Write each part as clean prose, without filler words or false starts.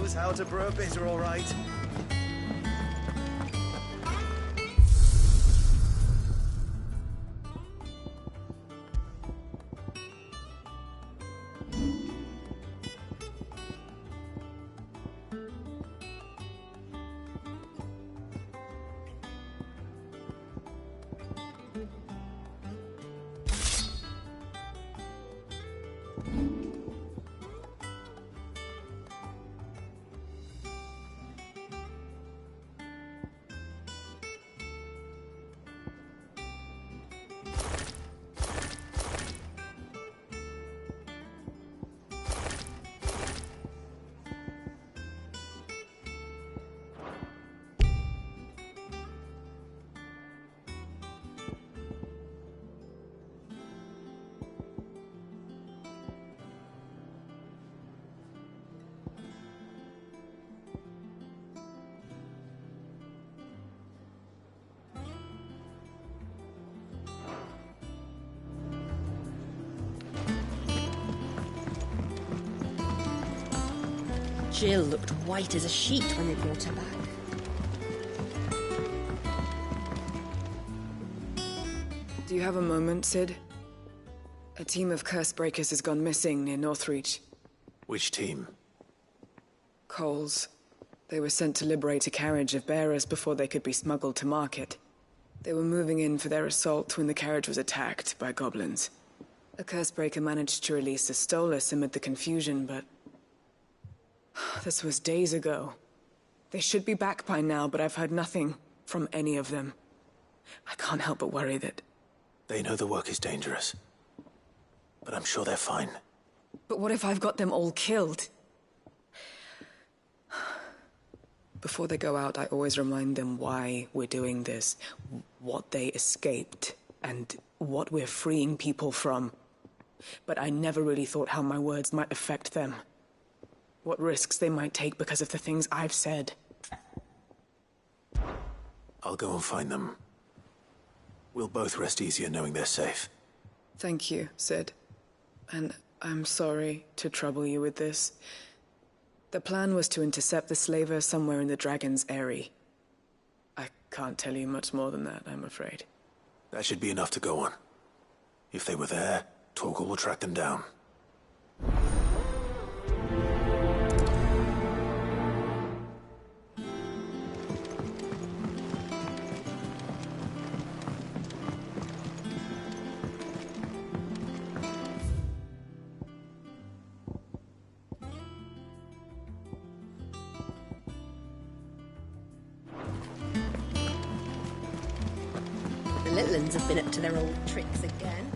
knows how to brew a bitter, all right. Jill looked white as a sheet when they brought her back. Do you have a moment, Sid? A team of curse breakers has gone missing near Northreach. Which team? Coles. They were sent to liberate a carriage of bearers before they could be smuggled to market. They were moving in for their assault when the carriage was attacked by goblins. A curse breaker managed to release a Stolas amid the confusion, but this was days ago. They should be back by now, but I've heard nothing from any of them. I can't help but worry that... They know the work is dangerous. But I'm sure they're fine. But what if I've got them all killed? Before they go out, I always remind them why we're doing this, what they escaped, and what we're freeing people from. But I never really thought how my words might affect them. What risks they might take because of the things I've said. I'll go and find them. We'll both rest easier knowing they're safe. Thank you, Sid. And I'm sorry to trouble you with this. The plan was to intercept the slaver somewhere in the Dragon's Eyrie. I can't tell you much more than that, I'm afraid. That should be enough to go on. If they were there, Torgal will track them down. The Litlans have been up to their old tricks again.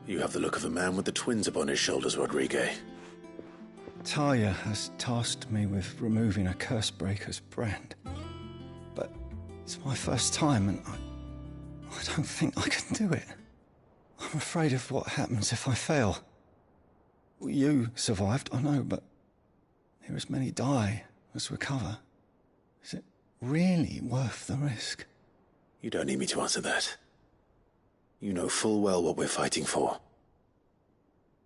You have the look of a man with the twins upon his shoulders, Rodrigue. Talia has tasked me with removing a Cursebreaker's brand. But it's my first time and I don't think I can do it. I'm afraid of what happens if I fail. You survived, I know, but here as many die as recover. Is it really worth the risk? You don't need me to answer that. You know full well what we're fighting for.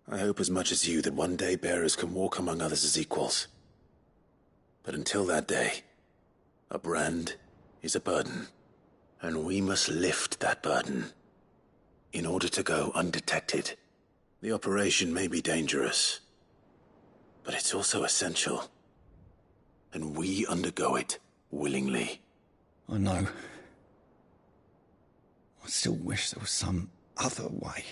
I hope as much as you that one day bearers can walk among others as equals. But until that day, a brand is a burden, and we must lift that burden. in order to go undetected. The operation may be dangerous, but it's also essential. And we undergo it willingly. I know. I still wish there was some other way.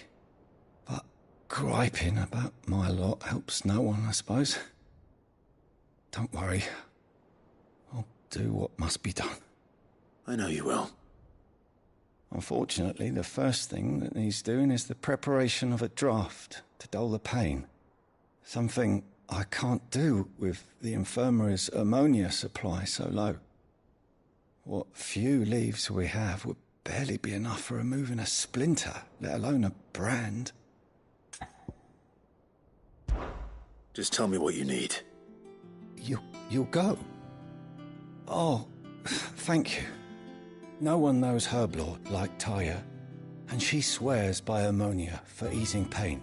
But griping about my lot helps no one, I suppose. Don't worry. I'll do what must be done. I know you will. Unfortunately, the first thing that needs doing is the preparation of a draft to dull the pain. Something I can't do with the infirmary's ammonia supply so low. What few leaves we have would barely be enough for removing a splinter, let alone a brand. Just tell me what you need. You'll go? Oh, thank you. No one knows Herblord like Taya, and she swears by ammonia for easing pain.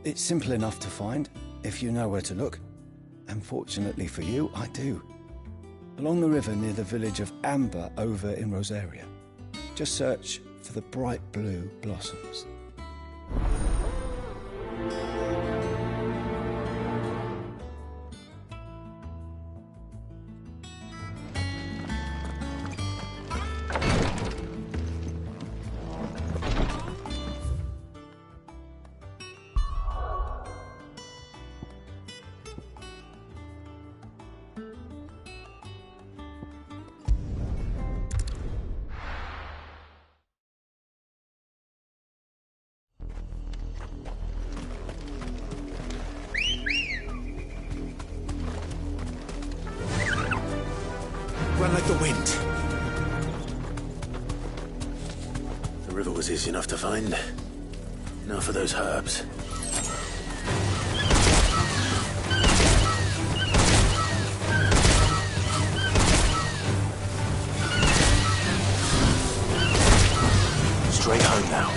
It's simple enough to find, if you know where to look. And fortunately for you, I do. Along the river near the village of Amber over in Rosaria. Just search for the bright blue blossoms. Run like the wind. The river was easy enough to find. Now for those herbs. Straight home now.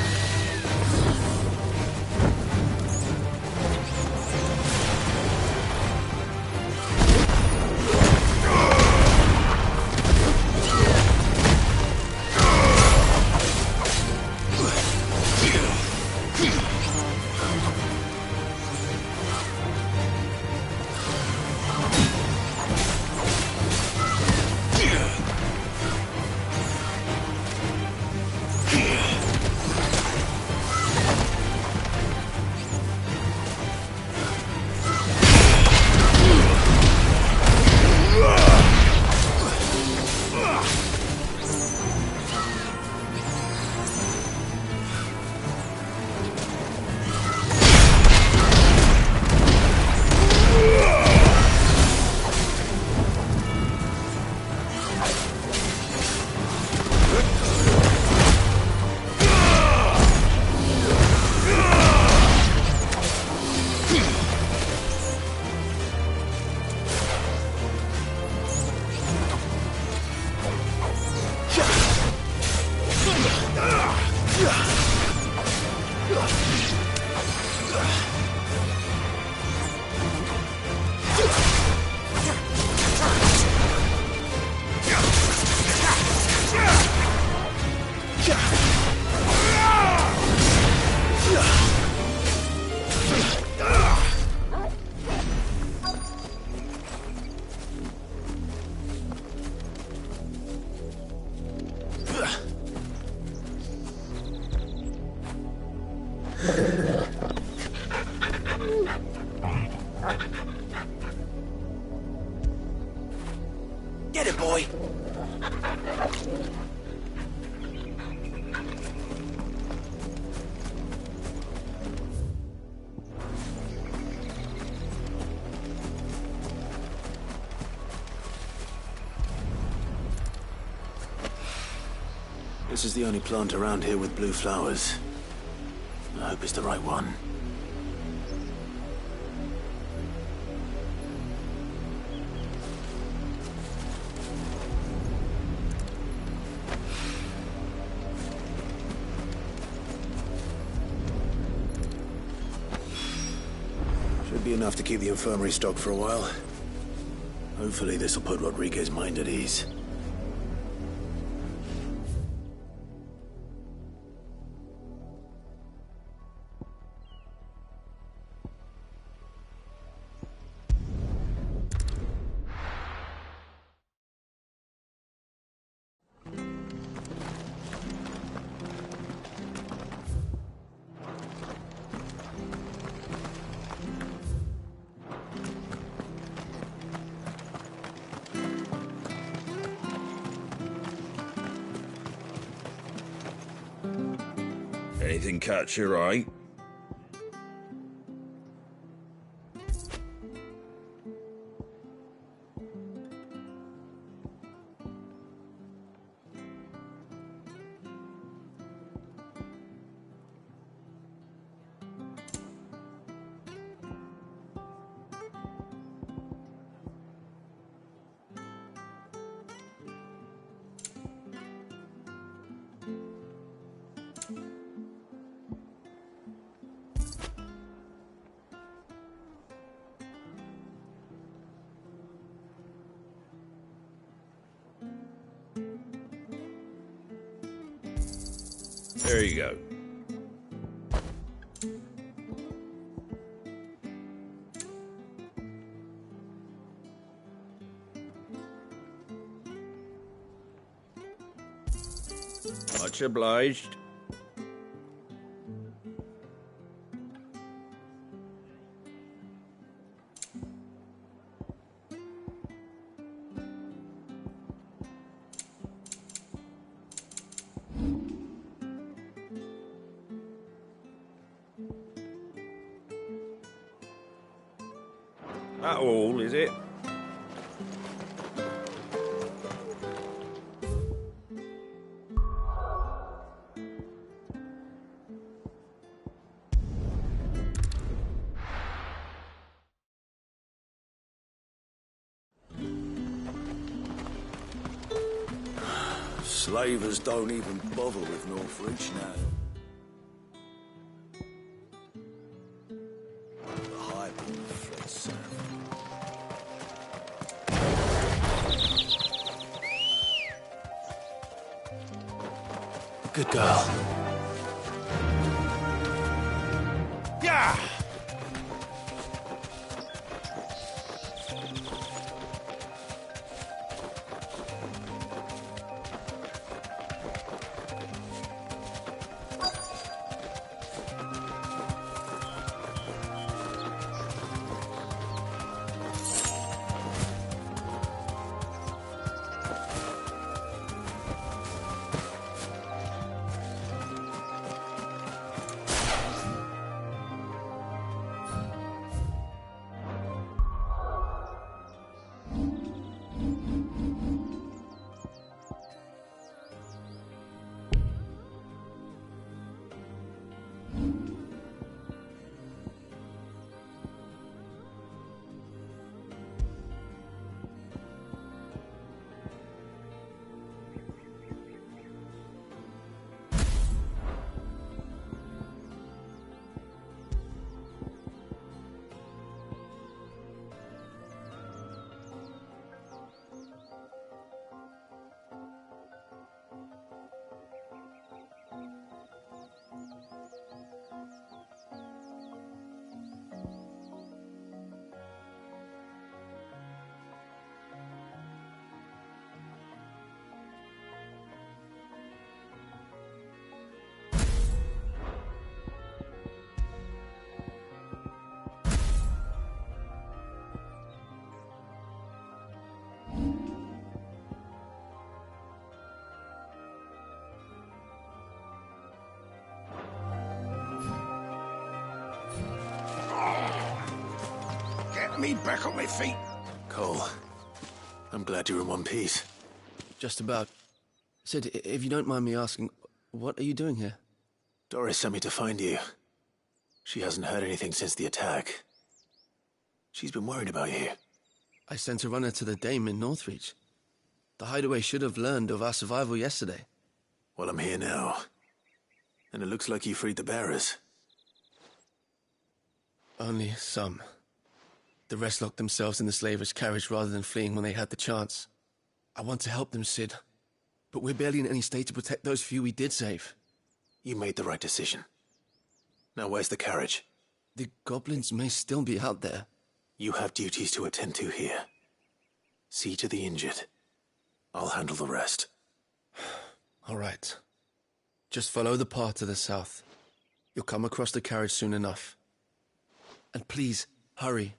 Get it, boy! This is the only plant around here with blue flowers. I hope it's the right one. Should be enough to keep the infirmary stocked for a while. Hopefully this will put Rodriguez's mind at ease. anything catch your eye? There you go. Much obliged. That all, is it? Slavers don't even bother with Northreach now. The highborn fled south. Good girl. Yeah! Get me back on my feet. Cole, I'm glad you're in one piece. Just about. Sid, if you don't mind me asking, what are you doing here? Doris sent me to find you. She hasn't heard anything since the attack. She's been worried about you. I sent a runner to the Dame in Northreach. The hideaway should have learned of our survival yesterday. Well, I'm here now. And it looks like you freed the bearers. Only some. The rest locked themselves in the slavers' carriage rather than fleeing when they had the chance. I want to help them, Sid. But we're barely in any state to protect those few we did save. You made the right decision. Now where's the carriage? The goblins may still be out there. You have duties to attend to here. See to the injured. I'll handle the rest. All right. Just follow the path to the south. You'll come across the carriage soon enough. And please, hurry.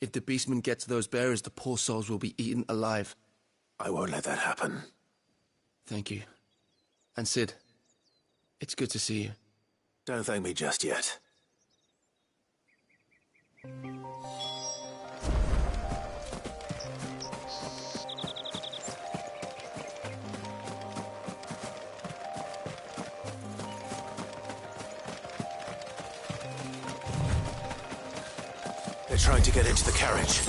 If the beastmen get to those bearers, the poor souls will be eaten alive. I won't let that happen. Thank you. And Sid, it's good to see you. Don't thank me just yet. They're trying to get into the carriage.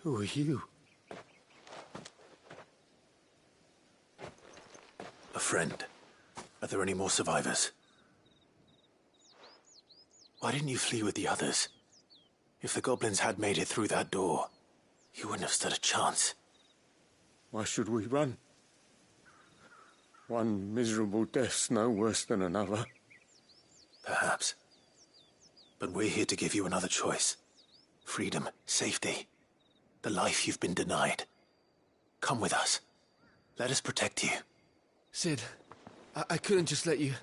Who are you? A friend. Are there any more survivors? Why didn't you flee with the others? If the goblins had made it through that door, you wouldn't have stood a chance. Why should we run? One miserable death's no worse than another. Perhaps. But we're here to give you another choice. Freedom, safety, the life you've been denied. Come with us. Let us protect you. Sid, I couldn't just let you...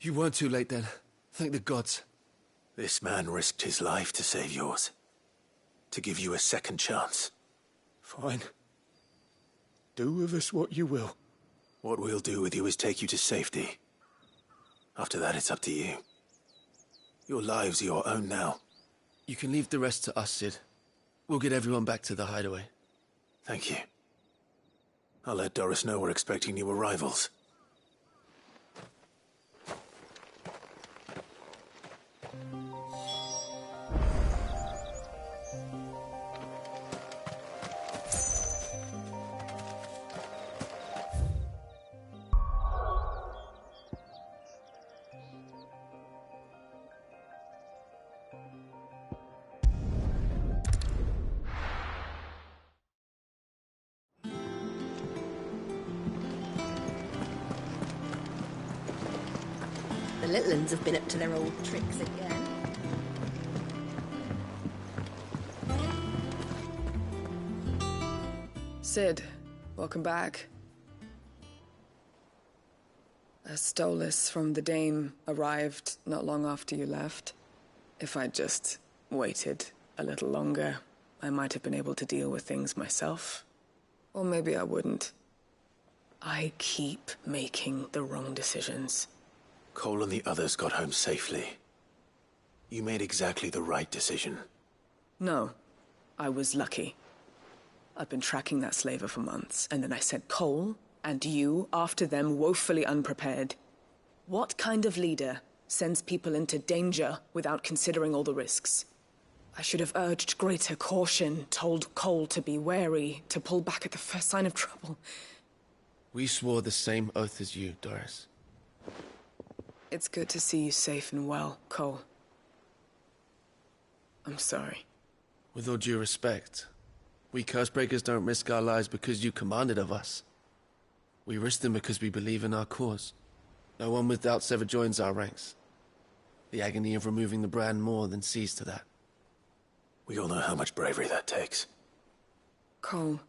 You weren't too late then. Thank the gods. This man risked his life to save yours. To give you a second chance. Fine. Do with us what you will. What we'll do with you is take you to safety. After that, it's up to you. Your lives are your own now. You can leave the rest to us, Sid. We'll get everyone back to the hideaway. Thank you. I'll let Doris know we're expecting new arrivals. The little ones have been up to their old tricks again. Sid, welcome back. A Stolas from the Dame arrived not long after you left. If I'd just waited a little longer, I might have been able to deal with things myself. Or maybe I wouldn't. I keep making the wrong decisions. Cole and the others got home safely. You made exactly the right decision. No, I was lucky. I've been tracking that slaver for months, and then I sent Cole and you after them woefully unprepared. What kind of leader sends people into danger without considering all the risks? I should have urged greater caution, told Cole to be wary, to pull back at the first sign of trouble. We swore the same oath as you, Doris. It's good to see you safe and well, Cole. I'm sorry. With all due respect, we Cursebreakers don't risk our lives because you commanded of us. We risk them because we believe in our cause. No one with doubts ever joins our ranks. The agony of removing the brand more than sees to that. We all know how much bravery that takes. Cole,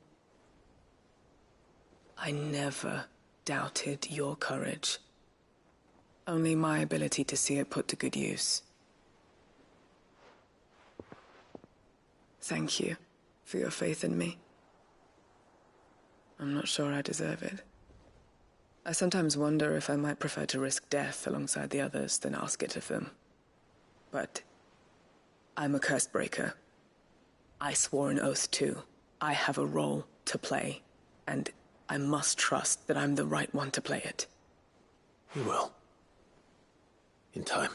I never doubted your courage. Only my ability to see it put to good use. Thank you for your faith in me. I'm not sure I deserve it. I sometimes wonder if I might prefer to risk death alongside the others than ask it of them. But I'm a Cursebreaker. I swore an oath too. I have a role to play, and I must trust that I'm the right one to play it. You will. In time.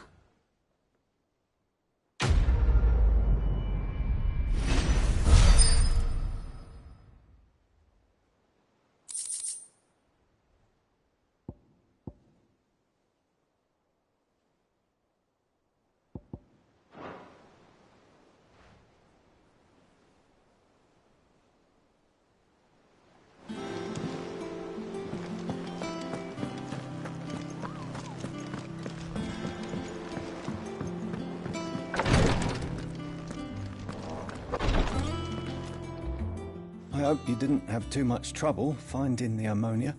I hope you didn't have too much trouble finding the ammonia.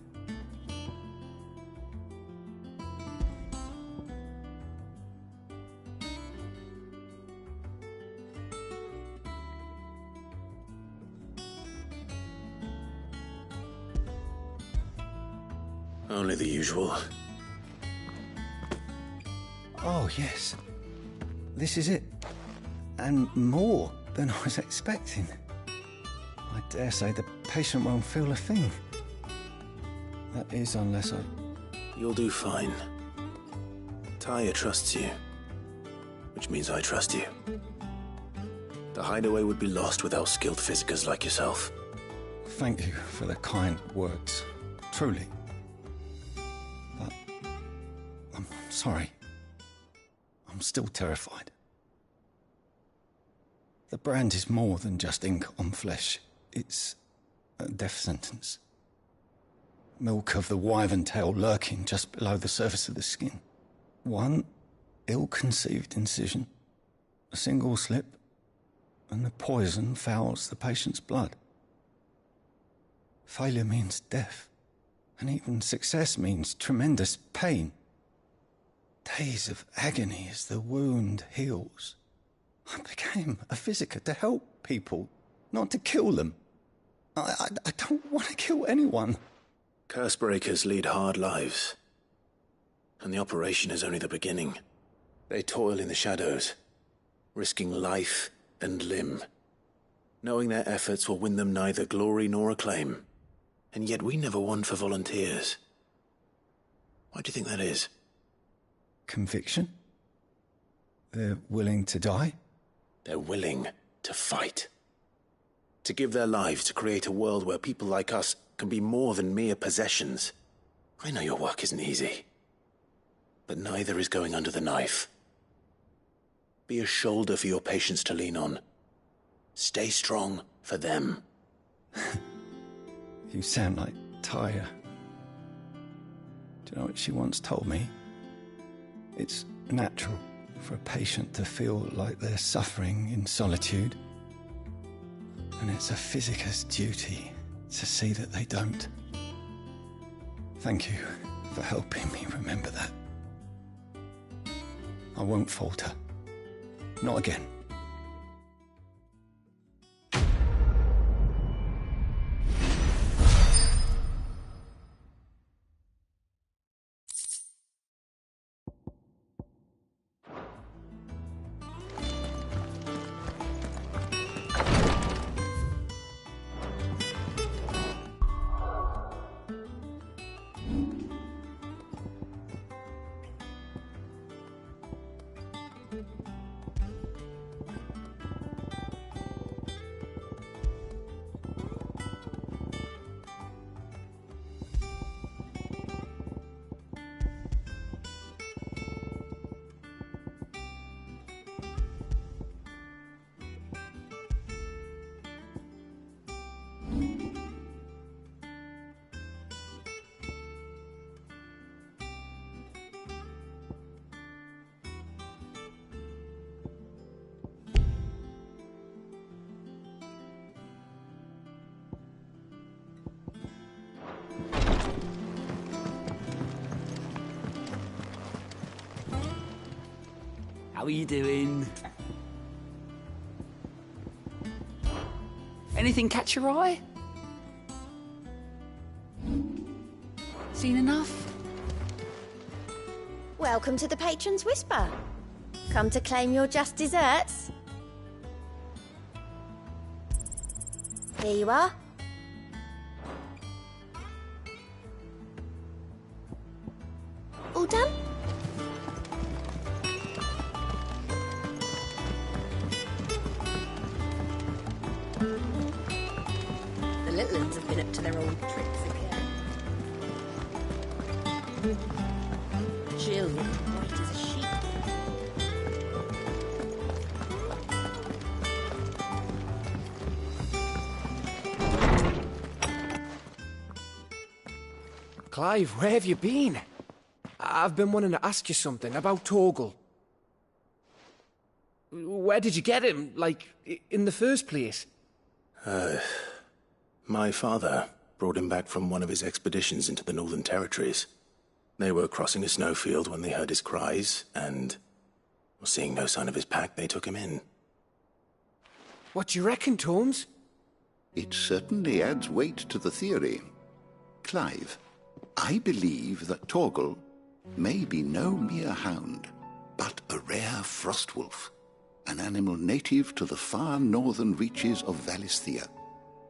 Only the usual. Oh, yes. This is it. And more than I was expecting. I dare say the patient won't feel a thing. That is, unless I... You'll do fine. Taya trusts you. Which means I trust you. The hideaway would be lost without skilled physicers like yourself. Thank you for the kind words. Truly. But... I'm sorry. I'm still terrified. The brand is more than just ink on flesh. It's a death sentence. Milk of the wyvern tail lurking just below the surface of the skin. One ill-conceived incision, a single slip, and the poison fouls the patient's blood. Failure means death, and even success means tremendous pain. Days of agony as the wound heals. I became a physiker to help people, not to kill them. I don't want to kill anyone. Cursebreakers lead hard lives. And the operation is only the beginning. They toil in the shadows, risking life and limb, knowing their efforts will win them neither glory nor acclaim. And yet we never won for volunteers. Why do you think that is? Conviction? They're willing to die? They're willing to fight. To give their lives to create a world where people like us can be more than mere possessions. I know your work isn't easy. But neither is going under the knife. Be a shoulder for your patients to lean on. Stay strong for them. You sound like Taya. Do you know what she once told me? It's natural for a patient to feel like they're suffering in solitude. And it's a physiker's duty to see that they don't. Thank you for helping me remember that. I won't falter. Not again. How are you doing? Anything catch your eye? Seen enough? Welcome to the Patron's Whisper. Come to claim your just desserts? Here you are. All done? The little ones have been up to their old tricks again. Jill looking white as a sheep. Clive, where have you been? I've been wanting to ask you something about Torgal. Where did you get him, like, in the first place? My father brought him back from one of his expeditions into the Northern Territories. They were crossing a snowfield when they heard his cries, and, seeing no sign of his pack, they took him in. What do you reckon, Tomes? It certainly adds weight to the theory. Clive, I believe that Torgal may be no mere hound, but a rare frostwolf, an animal native to the far northern reaches of Valisthea.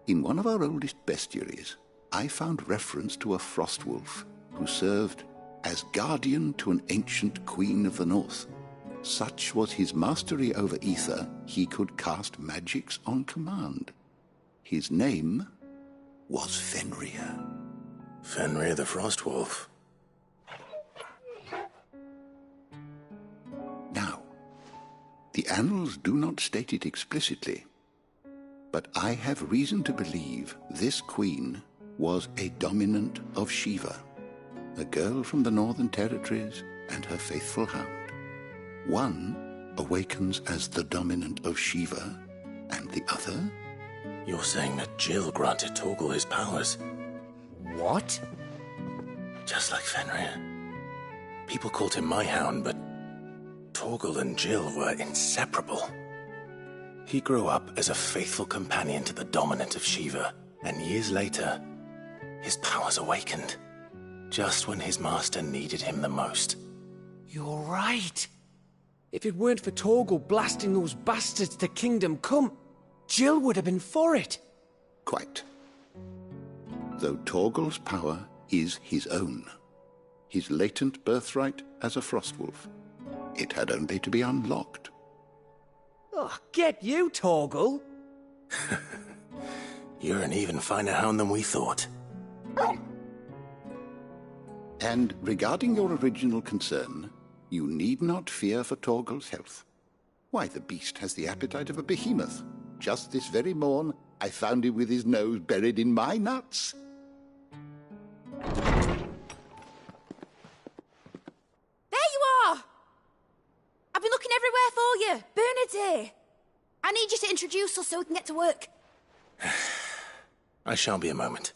In one of our oldest bestiaries, I found reference to a frostwolf who served as guardian to an ancient queen of the north. Such was his mastery over ether, he could cast magics on command. His name was Fenrir. Fenrir the Frostwolf. Now, the annals do not state it explicitly, but I have reason to believe this queen was a dominant of Shiva, a girl from the Northern Territories and her faithful hound. One awakens as the dominant of Shiva, and the other? You're saying that Jill granted Torgal his powers? What? Just like Fenrir. People called him my hound, but Torgal and Jill were inseparable. He grew up as a faithful companion to the dominant of Shiva, and years later, his powers awakened, just when his master needed him the most. You're right. If it weren't for Torgal blasting those bastards to Kingdom Come, Jill would have been for it. Quite. Though Torgal's power is his own, his latent birthright as a frostwolf, it had only to be unlocked. Oh, get you, Torgal! You're an even finer hound than we thought. And regarding your original concern, you need not fear for Torgal's health. Why, the beast has the appetite of a behemoth. Just this very morn, I found him with his nose buried in my nuts. There you are! I've been looking everywhere for you. Bernard's here. I need you to introduce us so we can get to work. I shan't be a moment.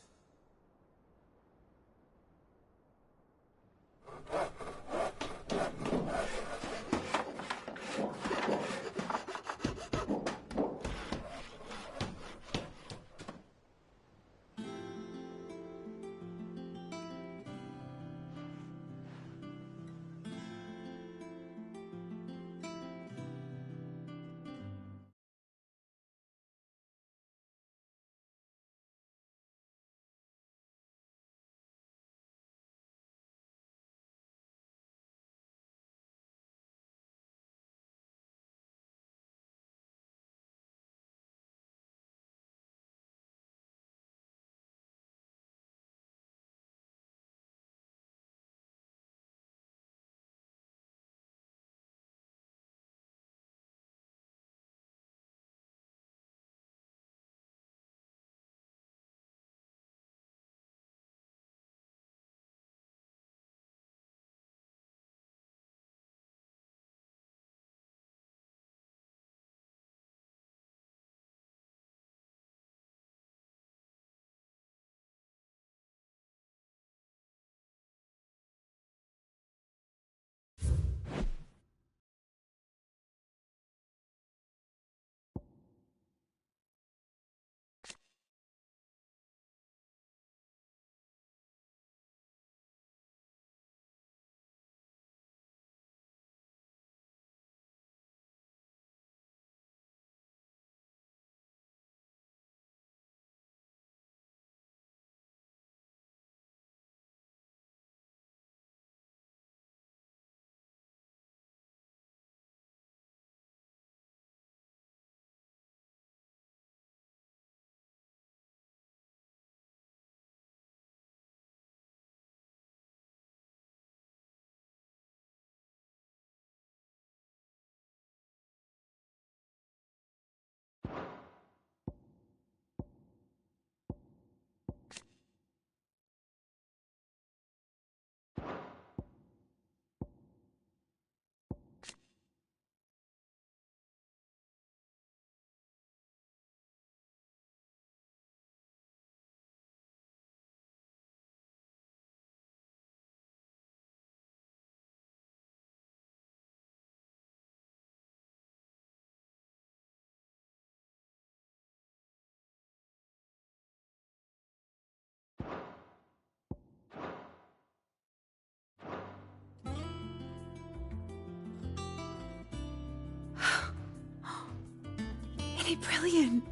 Isn't it brilliant?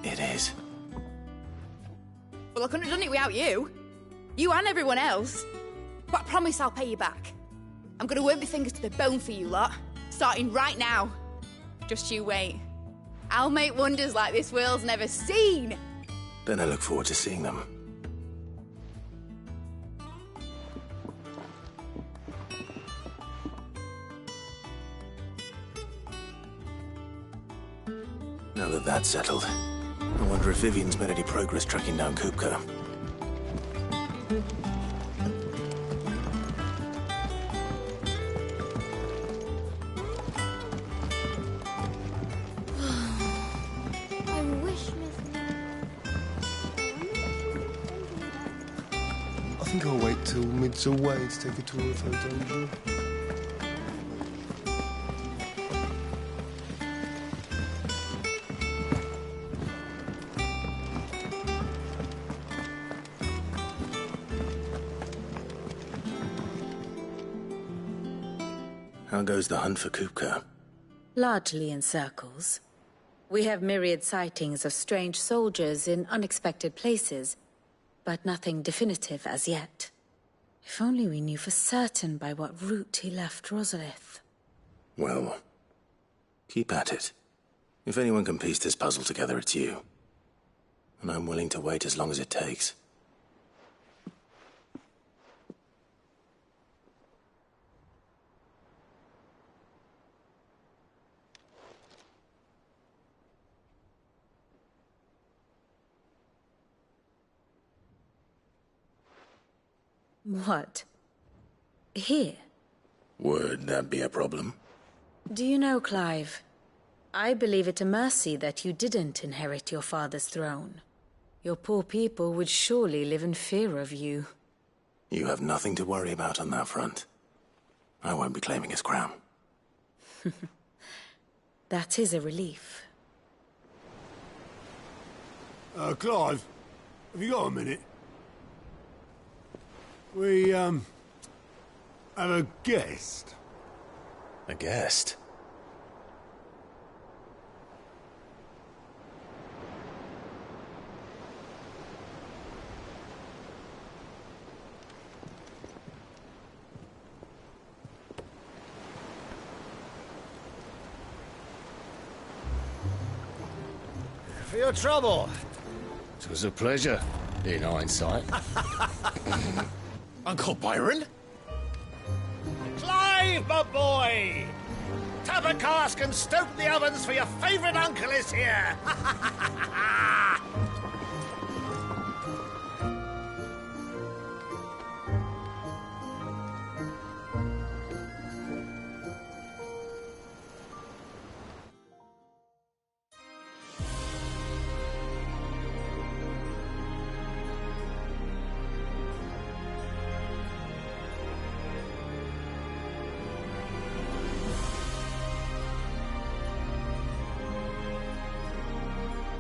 It is. Well, I couldn't have done it without you. You and everyone else. But I promise I'll pay you back. I'm gonna work my fingers to the bone for you lot, starting right now. Just you wait. I'll make wonders like this world's never seen. Then I look forward to seeing them. Now that that's settled, I wonder if Vivian's made any progress tracking down Kupka. I wish I think I'll wait till mid's away to take a tour of her dungeon. How goes the hunt for Kupka? Largely in circles. We have myriad sightings of strange soldiers in unexpected places, but nothing definitive as yet. If only we knew for certain by what route he left Rosalith. Well, keep at it. If anyone can piece this puzzle together, it's you. And I'm willing to wait as long as it takes. What? Here? Would that be a problem? Do you know, Clive? I believe it a mercy that you didn't inherit your father's throne. Your poor people would surely live in fear of you. You have nothing to worry about on that front. I won't be claiming his crown. That is a relief. Clive, have you got a minute? We, have a guest. A guest? For your trouble. It was a pleasure, in hindsight. Uncle Byron? Clive, my boy! Tap a cask and stoke the ovens for your favourite uncle is here!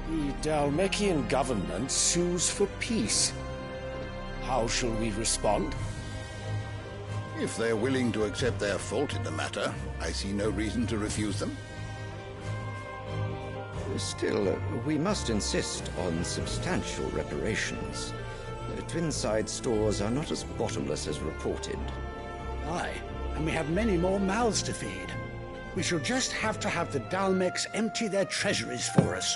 The Dalmekian government sues for peace. How shall we respond? If they're willing to accept their fault in the matter, I see no reason to refuse them. Still, we must insist on substantial reparations. Twinside stores are not as bottomless as reported. Aye, and we have many more mouths to feed. We shall just have to have the Dalmeks empty their treasuries for us.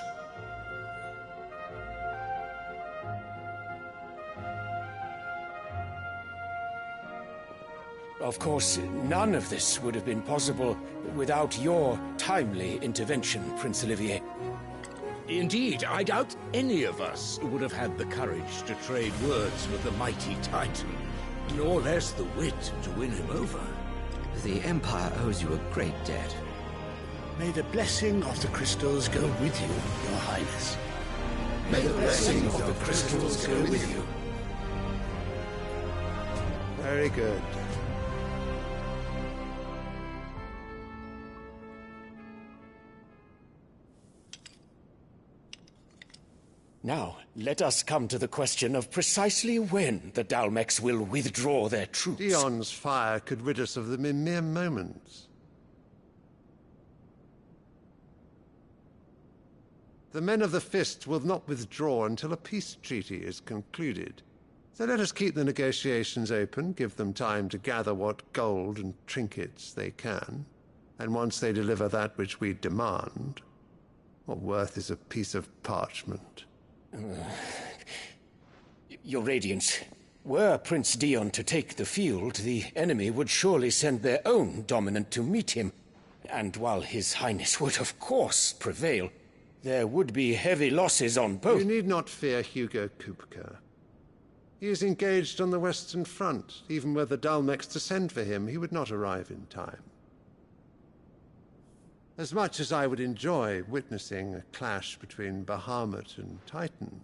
Of course, none of this would have been possible without your timely intervention, Prince Olivier. Indeed, I doubt any of us would have had the courage to trade words with the mighty Titan, nor less the wit to win him over. The Empire owes you a great debt. May the blessing of the crystals go with you, Your Highness. May the blessing of the crystals go with you. Very good. Now, let us come to the question of precisely when the Dalmeks will withdraw their troops. Dion's fire could rid us of them in mere moments. The men of the Fist will not withdraw until a peace treaty is concluded. So let us keep the negotiations open, give them time to gather what gold and trinkets they can, and once they deliver that which we demand, what worth is a piece of parchment? Your Radiance, were Prince Dion to take the field, the enemy would surely send their own dominant to meet him. And while His Highness would of course prevail, there would be heavy losses on both. You need not fear Hugo Kupka. He is engaged on the Western Front. Even were the Dalmeks to send for him, he would not arrive in time. As much as I would enjoy witnessing a clash between Bahamut and Titan,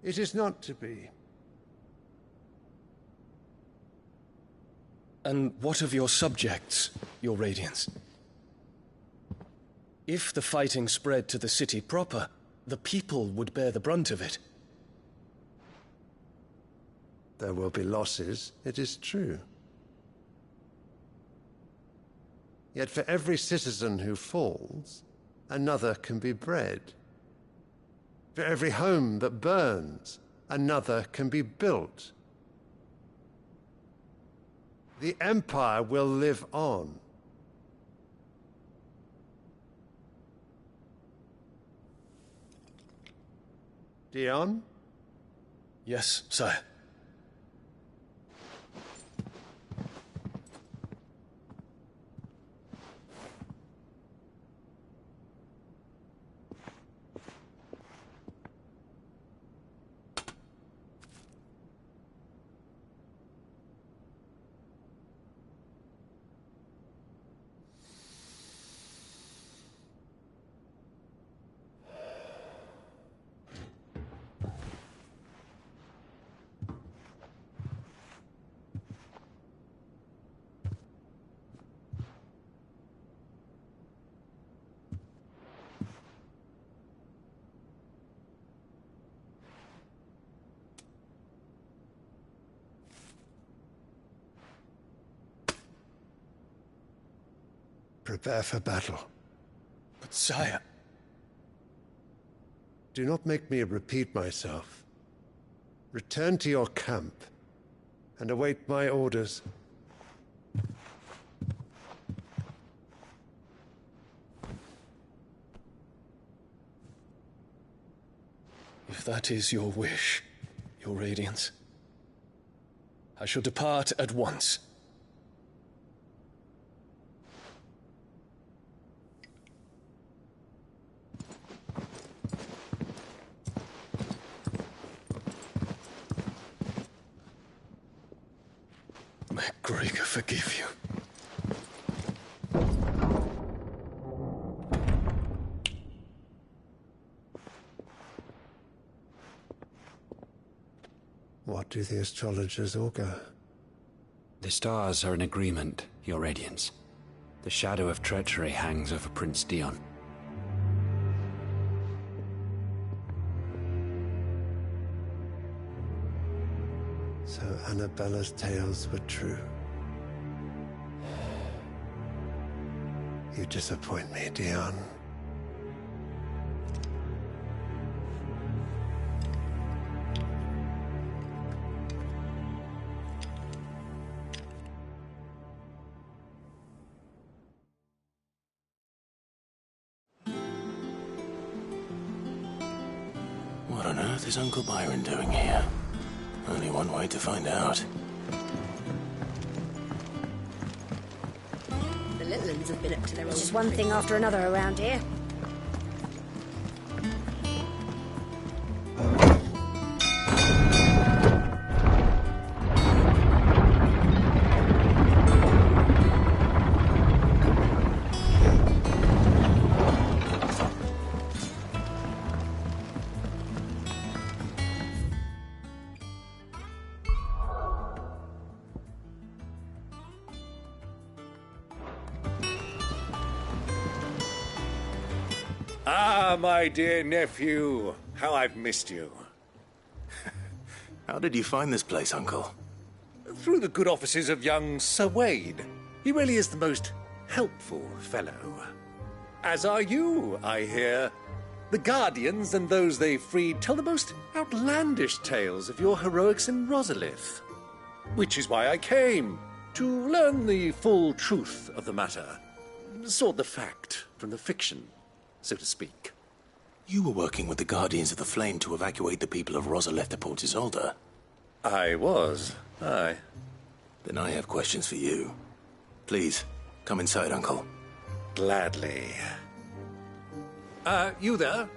it is not to be. And what of your subjects, Your Radiance? If the fighting spread to the city proper, the people would bear the brunt of it. There will be losses, it is true. Yet for every citizen who falls, another can be bred. For every home that burns, another can be built. The Empire will live on. Dion? Yes, sire. Prepare for battle. But sire... Do not make me repeat myself. Return to your camp and await my orders. If that is your wish, Your Radiance, I shall depart at once. May Gregor forgive you. What do the astrologers augur? The stars are in agreement, Your Radiance. The shadow of treachery hangs over Prince Dion. So Annabella's tales were true. You disappoint me, Dion. What on earth is Uncle Byron doing here? Only one way to find out. The little ones have been up to their own. It's just one thing after another around here. Ah, my dear nephew, how I've missed you. How did you find this place, Uncle? Through the good offices of young Sir Wade. He really is the most helpful fellow. As are you, I hear. The Guardians and those they freed tell the most outlandish tales of your heroics in Rosalith. Which is why I came, to learn the full truth of the matter. Sort the fact from the fiction, so to speak. You were working with the Guardians of the Flame to evacuate the people of Rosalith to Port Isolde. I was, aye. Then I have questions for you. Please, come inside, Uncle. Gladly. You there?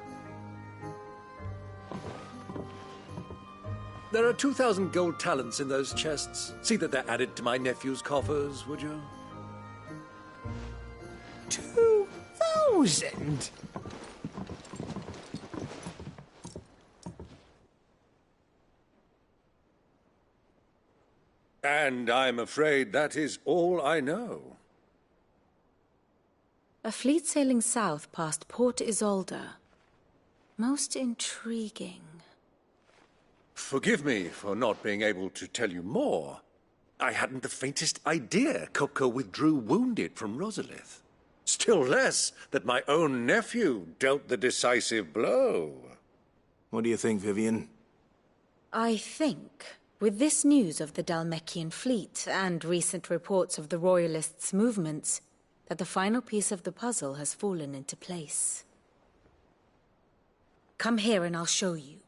There are 2,000 gold talents in those chests. See that they're added to my nephew's coffers, would you? 2,000? And I'm afraid that is all I know. A fleet sailing south past Port Isolde. Most intriguing. Forgive me for not being able to tell you more. I hadn't the faintest idea Coco withdrew wounded from Rosalith. Still less that my own nephew dealt the decisive blow. What do you think, Vivian? I think, with this news of the Dhalmekian fleet and recent reports of the Royalists' movements, that the final piece of the puzzle has fallen into place. Come here and I'll show you.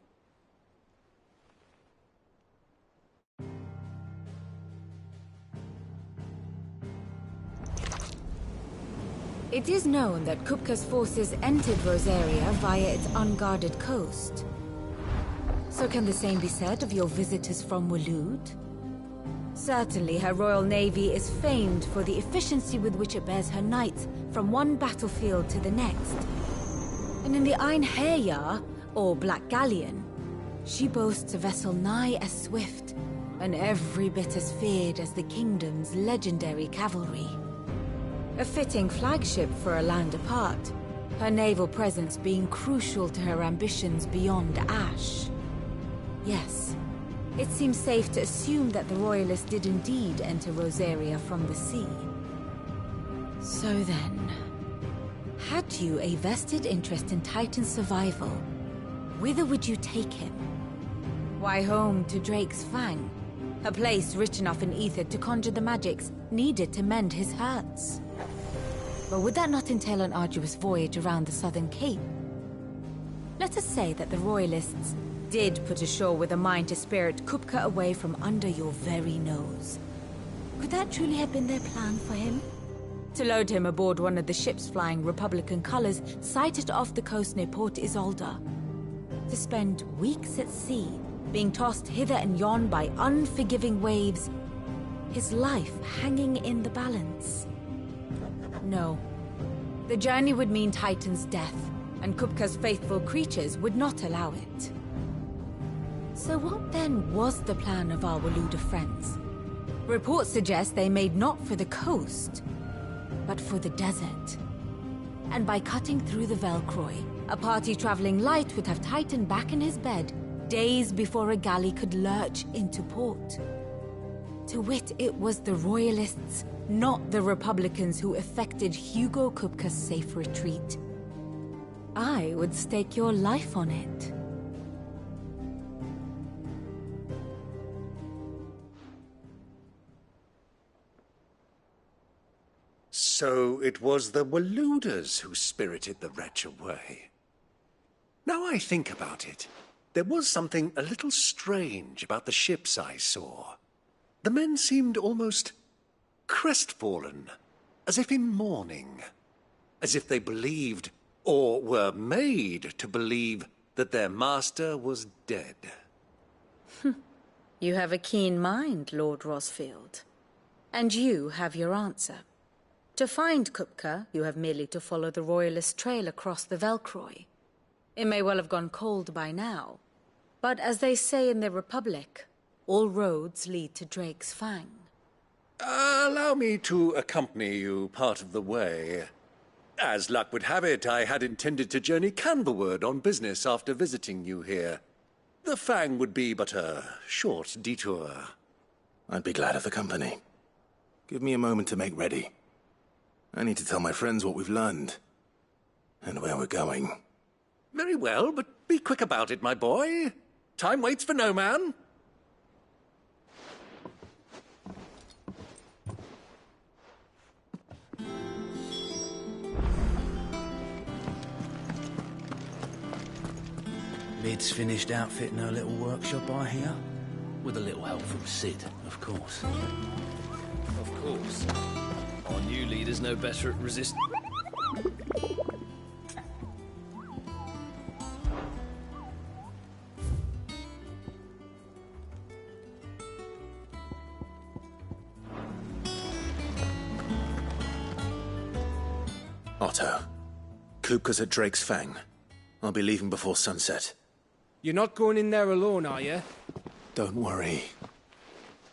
It is known that Kupka's forces entered Rosaria via its unguarded coast. So can the same be said of your visitors from Waloed? Certainly her Royal Navy is famed for the efficiency with which it bears her knights from one battlefield to the next. And in the Einherjar, or Black Galleon, she boasts a vessel nigh as swift and every bit as feared as the kingdom's legendary cavalry. A fitting flagship for a land apart, her naval presence being crucial to her ambitions beyond Ash. Yes, it seems safe to assume that the Royalists did indeed enter Rosaria from the sea. So then, had you a vested interest in Titan's survival, whither would you take him? Why, home to Drake's Fang, a place rich enough in ether to conjure the magics needed to mend his hurts. But would that not entail an arduous voyage around the Southern Cape? Let us say that the Royalists did put ashore with a mind to spirit Kupka away from under your very nose. Could that truly have been their plan for him? To load him aboard one of the ships flying Republican colors sighted off the coast near Port Isolde. To spend weeks at sea, being tossed hither and yon by unforgiving waves, his life hanging in the balance. No. The journey would mean Titan's death, and Kupka's faithful creatures would not allow it. So what then was the plan of our Waluda friends? Reports suggest they made not for the coast, but for the desert. And by cutting through the Velcroy, a party traveling light would have Titan back in his bed days before a galley could lurch into port. To wit, it was the Royalists, not the Republicans, who effected Hugo Kupka's safe retreat. I would stake your life on it. So it was the Waludas who spirited the wretch away. Now I think about it, there was something a little strange about the ships I saw. The men seemed almost crestfallen, as if in mourning, as if they believed, or were made to believe, that their master was dead. You have a keen mind, Lord Rosfield. And you have your answer. To find Kupka, you have merely to follow the Royalist trail across the Velcroy. It may well have gone cold by now, but as they say in the Republic, all roads lead to Drake's Fang. Allow me to accompany you part of the way. As luck would have it, I had intended to journey Canberward on business after visiting you here. The Fang would be but a short detour. I'd be glad of the company. Give me a moment to make ready. I need to tell my friends what we've learned, and where we're going. Very well, but be quick about it, my boy. Time waits for no man. Lid's finished outfitting her little workshop, I hear. With a little help from Sid, of course. Of course. Our new leader's no better at resisting. Otto, Kupka's at Drake's Fang. I'll be leaving before sunset. You're not going in there alone, are you? Don't worry.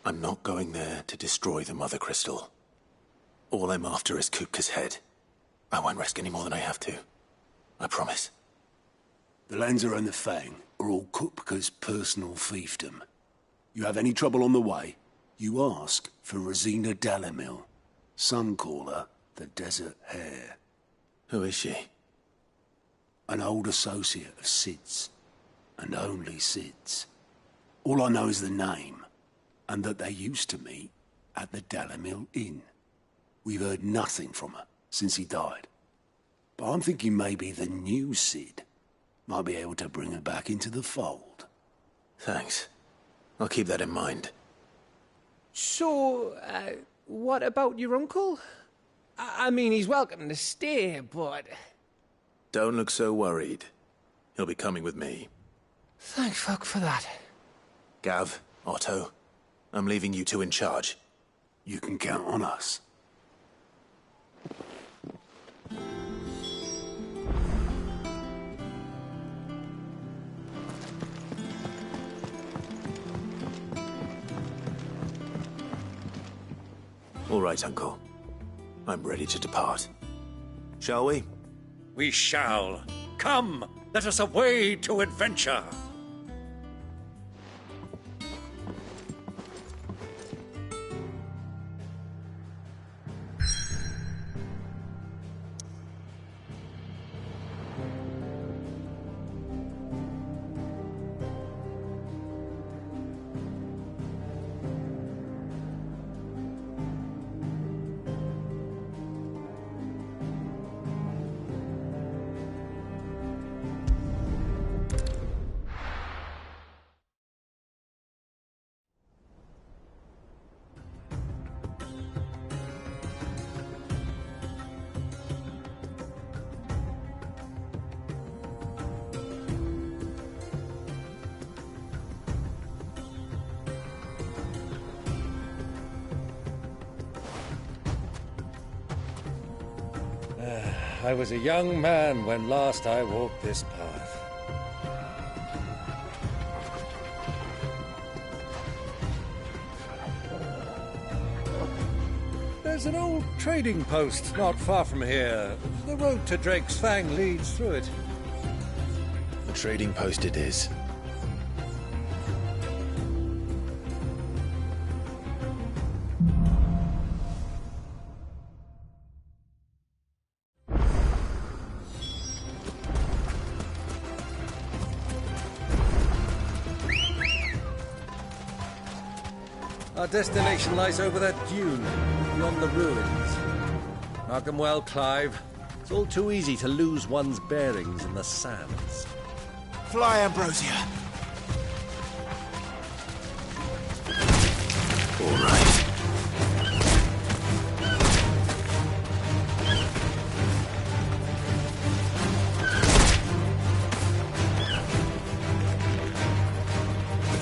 I'm not going there to destroy the Mother Crystal. All I'm after is Kupka's head. I won't risk any more than I have to. I promise. The lands around the Fang are all Kupka's personal fiefdom. You have any trouble on the way, you ask for Rosina Dalamil. Some call her the Desert Hare. Who is she? An old associate of Sid's, and only Sid's. All I know is the name, and that they used to meet at the Dalamil Inn. We've heard nothing from her since he died. But I'm thinking maybe the new Sid might be able to bring her back into the fold. Thanks. I'll keep that in mind. So, what about your uncle? I mean, he's welcome to stay, but... Don't look so worried. He'll be coming with me. Thank fuck for that. Gav, Otto, I'm leaving you two in charge. You can count on us. All right, Uncle. I'm ready to depart. Shall we? We shall. Come, let us away to adventure. I was a young man when last I walked this path. There's an old trading post not far from here. The road to Drake's Fang leads through it. A trading post it is. Our destination lies over that dune, beyond the ruins. Mark 'em well, Clive. It's all too easy to lose one's bearings in the sands. Fly, Ambrosia. All right.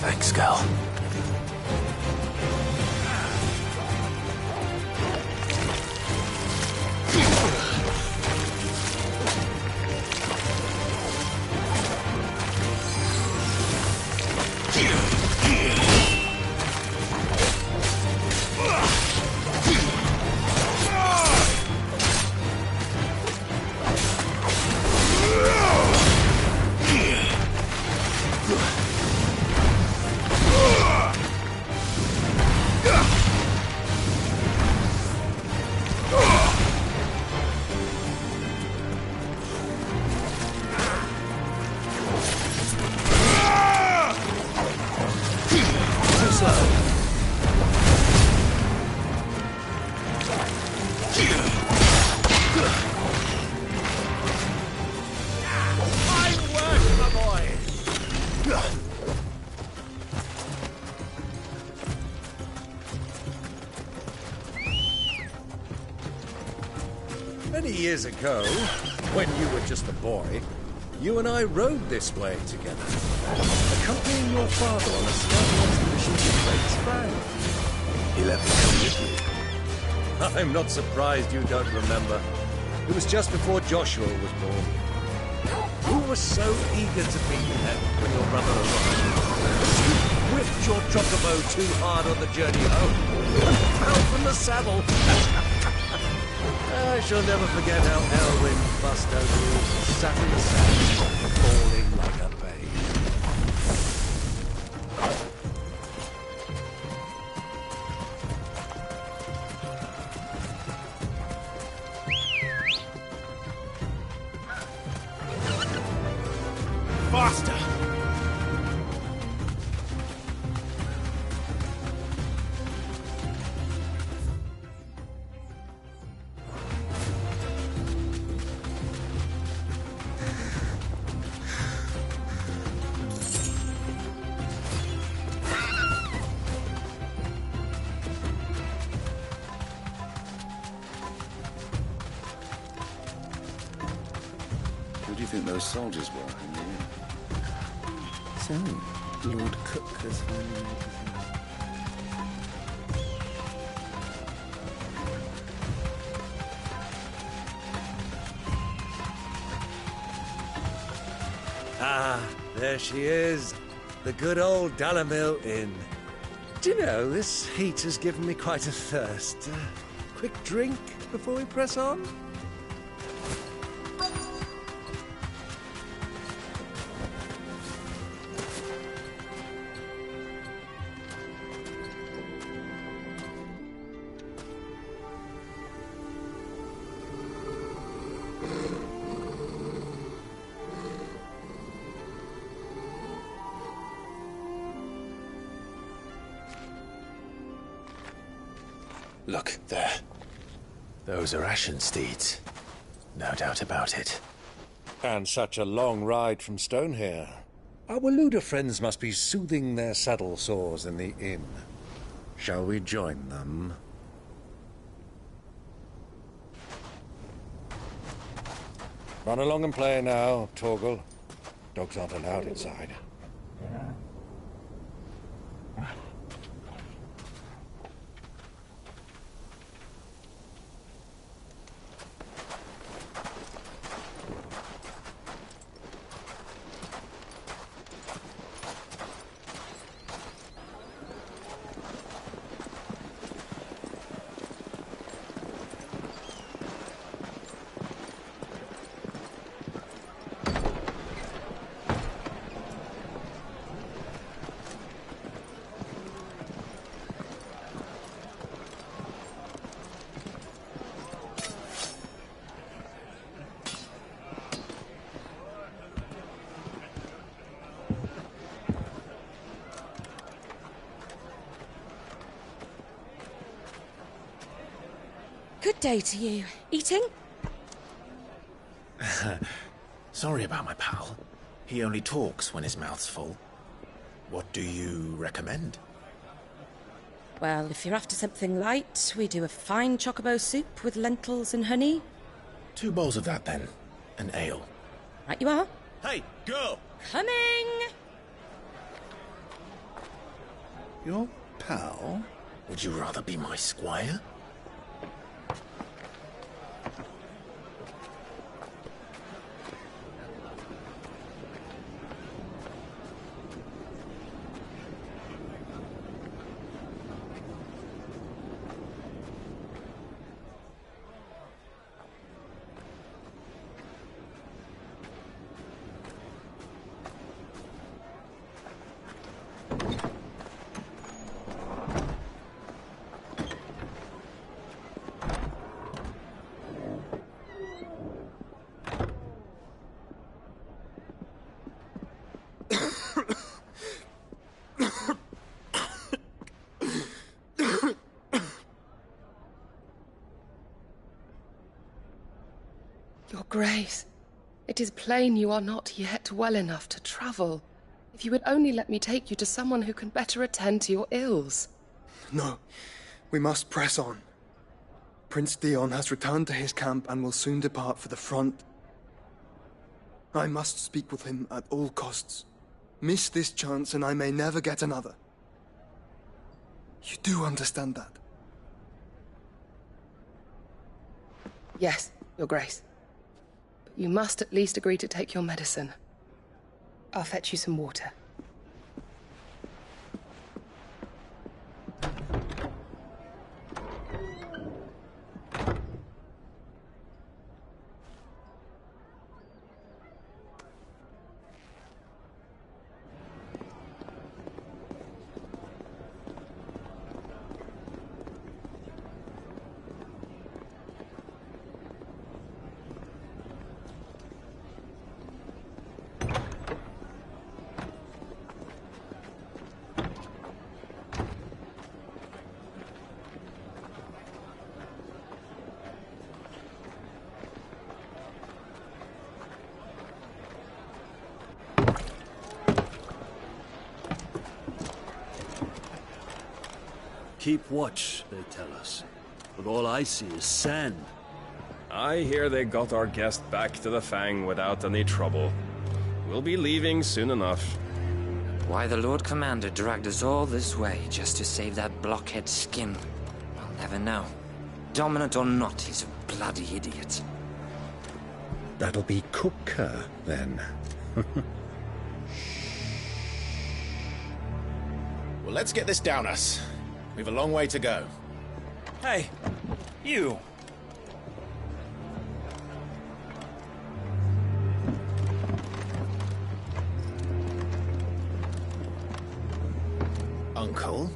Thanks, Gal. Many years ago, when you were just a boy, you and I rode this way together, accompanying your father on a scouting expedition to Drake's Fang. He let me come with you. I'm not surprised you don't remember. It was just before Joshua was born. You were so eager to be there when your brother arrived. You whipped your chocobo too hard on the journey home and fell from the saddle. I shall never forget how Elwyn fussed over you, sat in the sand, falling like a babe. Faster! Who do you think those soldiers were in the inn? So, Lord Cook has finally made his Ah, there she is. The good old Dalamil Inn. Do you know, this heat has given me quite a thirst. Quick drink before we press on? Look, there. Those are Ashen steeds. No doubt about it. And such a long ride from Stonehere. Our Waluda friends must be soothing their saddle sores in the inn. Shall we join them? Run along and play now, Torgal. Dogs aren't allowed inside. Good day to you. Eating? Sorry about my pal. He only talks when his mouth's full. What do you recommend? Well, if you're after something light, we do a fine chocobo soup with lentils and honey. 2 bowls of that, then. An ale. Right you are. Hey, girl! Coming! Your pal? Would you rather be my squire? Your Grace, it is plain you are not yet well enough to travel. If you would only let me take you to someone who can better attend to your ills. No, we must press on. Prince Dion has returned to his camp and will soon depart for the front. I must speak with him at all costs. Miss this chance and I may never get another. You do understand that? Yes, Your Grace. But you must at least agree to take your medicine. I'll fetch you some water. Keep watch, they tell us. But all I see is sand. I hear they got our guest back to the Fang without any trouble. We'll be leaving soon enough. Why the Lord Commander dragged us all this way just to save that blockhead skin, I'll never know. Dominant or not, he's a bloody idiot. That'll be Cooker, then. Well, let's get this down us. We've a long way to go. Hey, you! Uncle?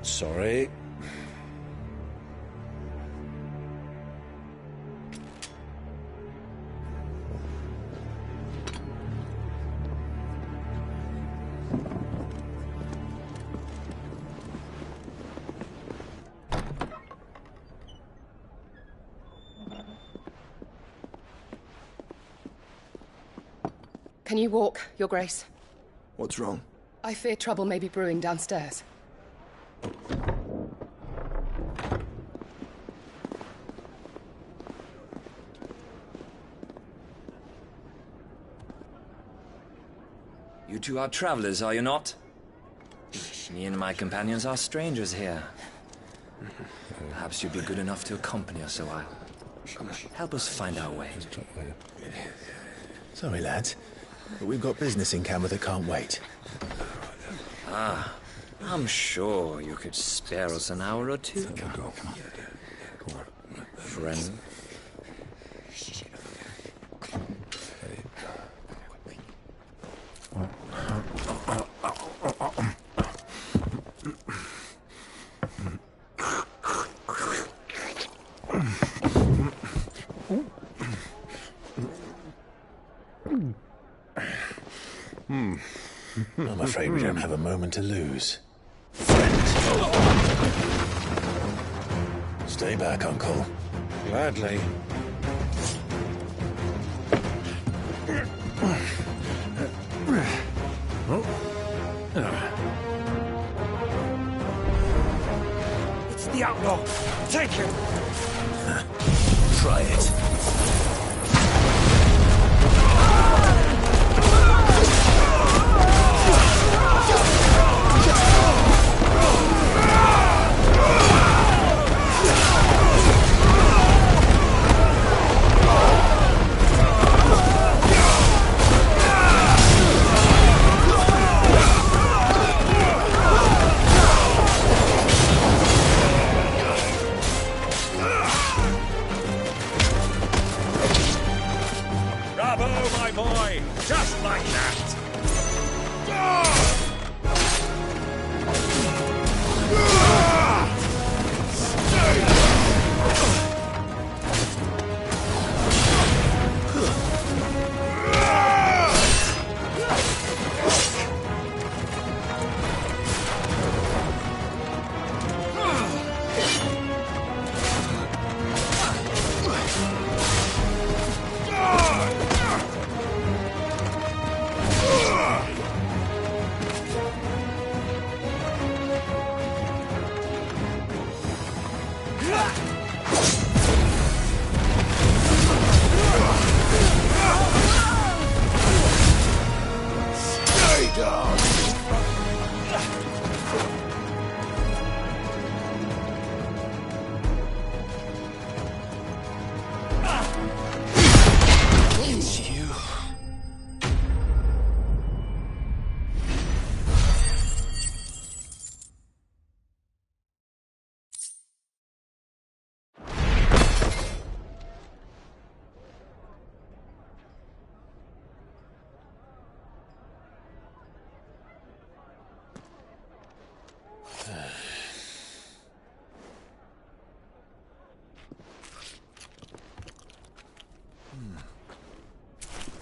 Sorry. Can you walk, Your Grace? What's wrong? I fear trouble may be brewing downstairs. You two are travelers, are you not? Me and my companions are strangers here. Perhaps you'd be good enough to accompany us a while. Help us find our way. Sorry, lads, but we've got business in camera that can't wait. Ah, I'm sure you could spare us an hour or two. Friend. I'm afraid we don't have a moment to lose. Stay back, Uncle. Gladly. It's the outlaw. Take him. Try it. Bravo, my boy! Just like that! Stay down. It's you.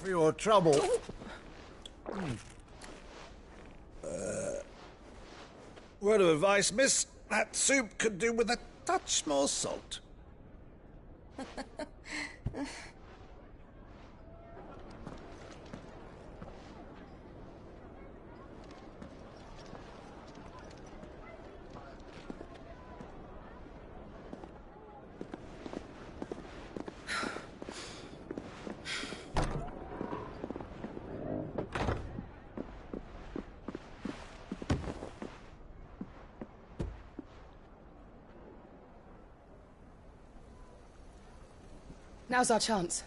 For your trouble. Word of advice, miss. That soup could do with a touch more salt. Now's our chance.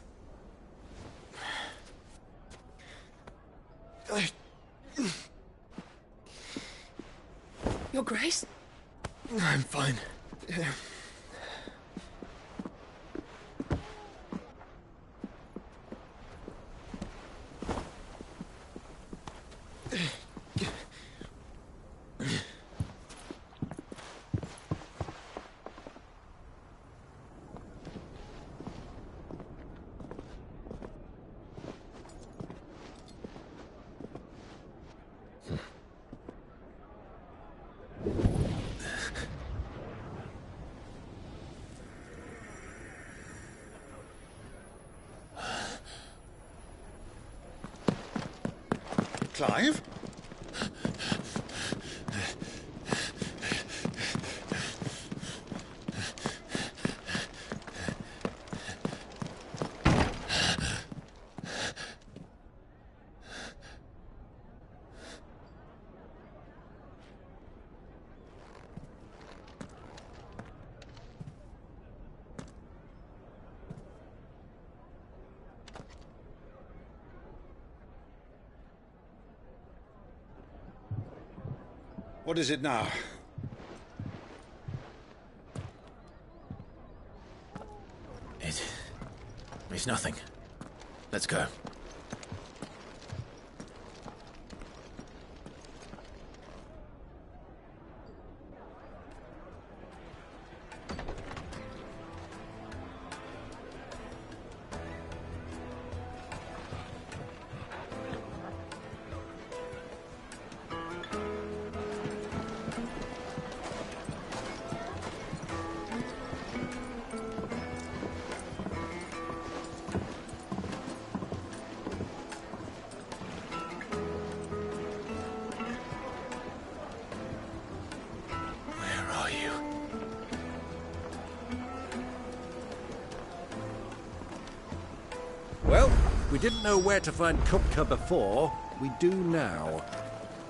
Your Grace? I'm fine. Clive? What is it now? It's nothing. Let's go. We didn't know where to find Kupka before. We do now.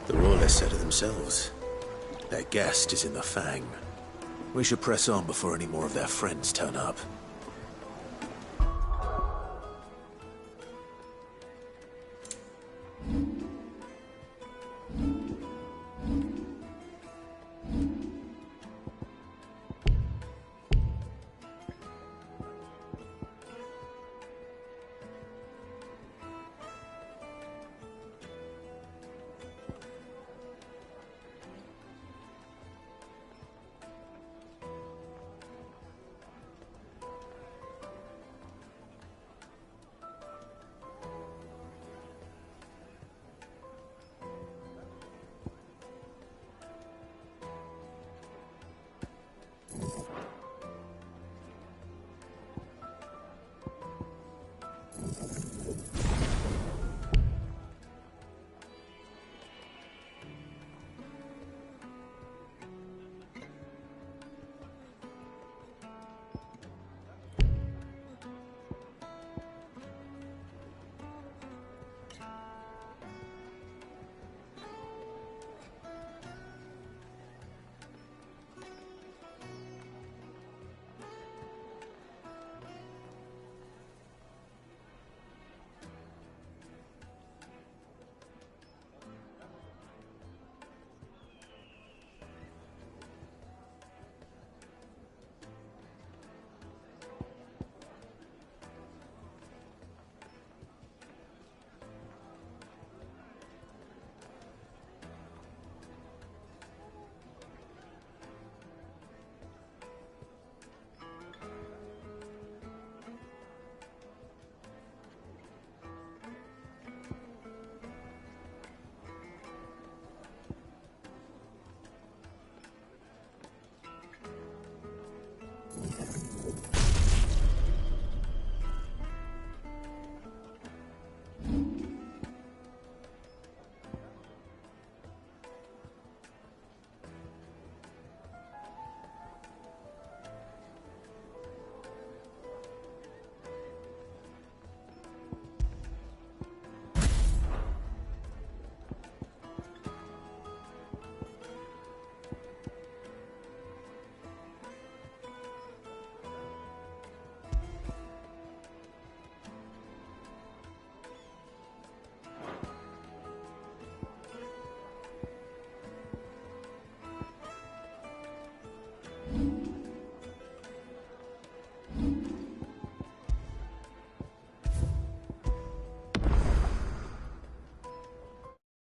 The Royalists said it themselves. Their guest is in the Fang. We should press on before any more of their friends turn up.